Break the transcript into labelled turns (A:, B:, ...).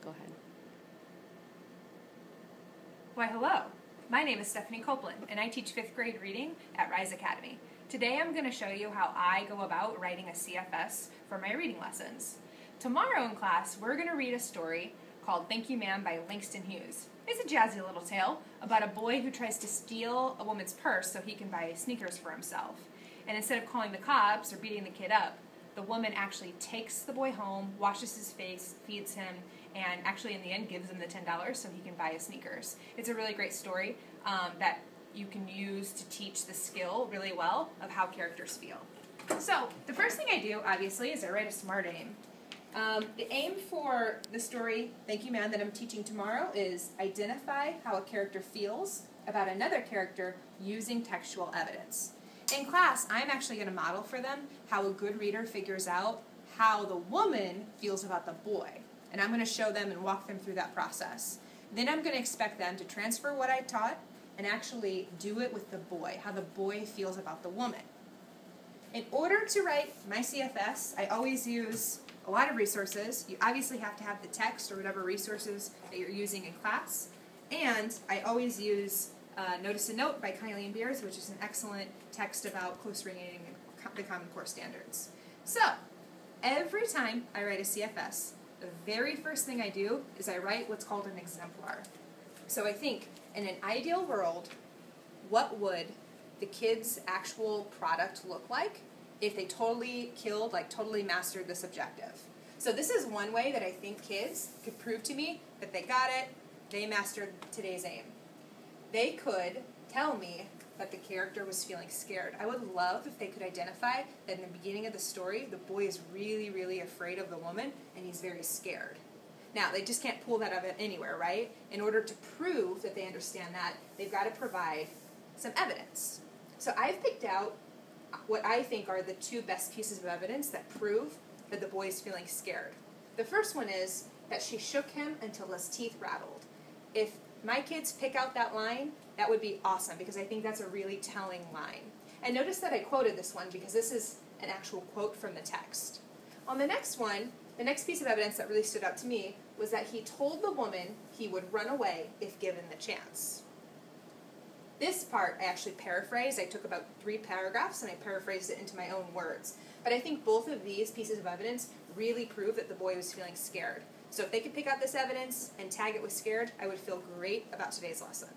A: Go ahead.
B: Why, hello. My name is Stephanie Copeland, and I teach 5th grade reading at Rise Academy. Today I'm going to show you how I go about writing a CFS for my reading lessons. Tomorrow in class, we're going to read a story called Thank You Ma'am by Langston Hughes. It's a jazzy little tale about a boy who tries to steal a woman's purse so he can buy sneakers for himself. And instead of calling the cops or beating the kid up, the woman actually takes the boy home, washes his face, feeds him, and actually in the end gives him the $10 so he can buy his sneakers. It's a really great story that you can use to teach the skill really well of how characters feel. So the first thing I do, obviously, is I write a smart aim. The aim for the story, Thank You Ma'am, that I'm teaching tomorrow is identify how a character feels about another character using textual evidence. In class, I'm actually going to model for them how a good reader figures out how the woman feels about the boy. And I'm going to show them and walk them through that process. Then I'm going to expect them to transfer what I taught and actually do it with the boy, how the boy feels about the woman. In order to write my CFS, I always use a lot of resources. You obviously have to have the text or whatever resources that you're using in class. And I always use Notice a Note by Kylie and Beers, which is an excellent text about close reading and the Common Core standards. So, every time I write a CFS, the very first thing I do is I write what's called an exemplar. So I think, in an ideal world, what would the kids' actual product look like if they totally killed, like totally mastered this objective? So this is one way that I think kids could prove to me that they got it, they mastered today's aim. They could tell me that the character was feeling scared. I would love if they could identify that in the beginning of the story, the boy is really, really afraid of the woman, and he's very scared. Now, they just can't pull that out of anywhere, right? In order to prove that they understand that, they've got to provide some evidence. So I've picked out what I think are the two best pieces of evidence that prove that the boy is feeling scared. The first one is that she shook him until his teeth rattled. If my kids pick out that line, that would be awesome, because I think that's a really telling line. And notice that I quoted this one because this is an actual quote from the text. On the next one, the next piece of evidence that really stood out to me was that he told the woman he would run away if given the chance. This part I actually paraphrased. I took about 3 paragraphs and I paraphrased it into my own words. But I think both of these pieces of evidence really prove that the boy was feeling scared. So if they could pick out this evidence and tag it with scared, I would feel great about today's lesson.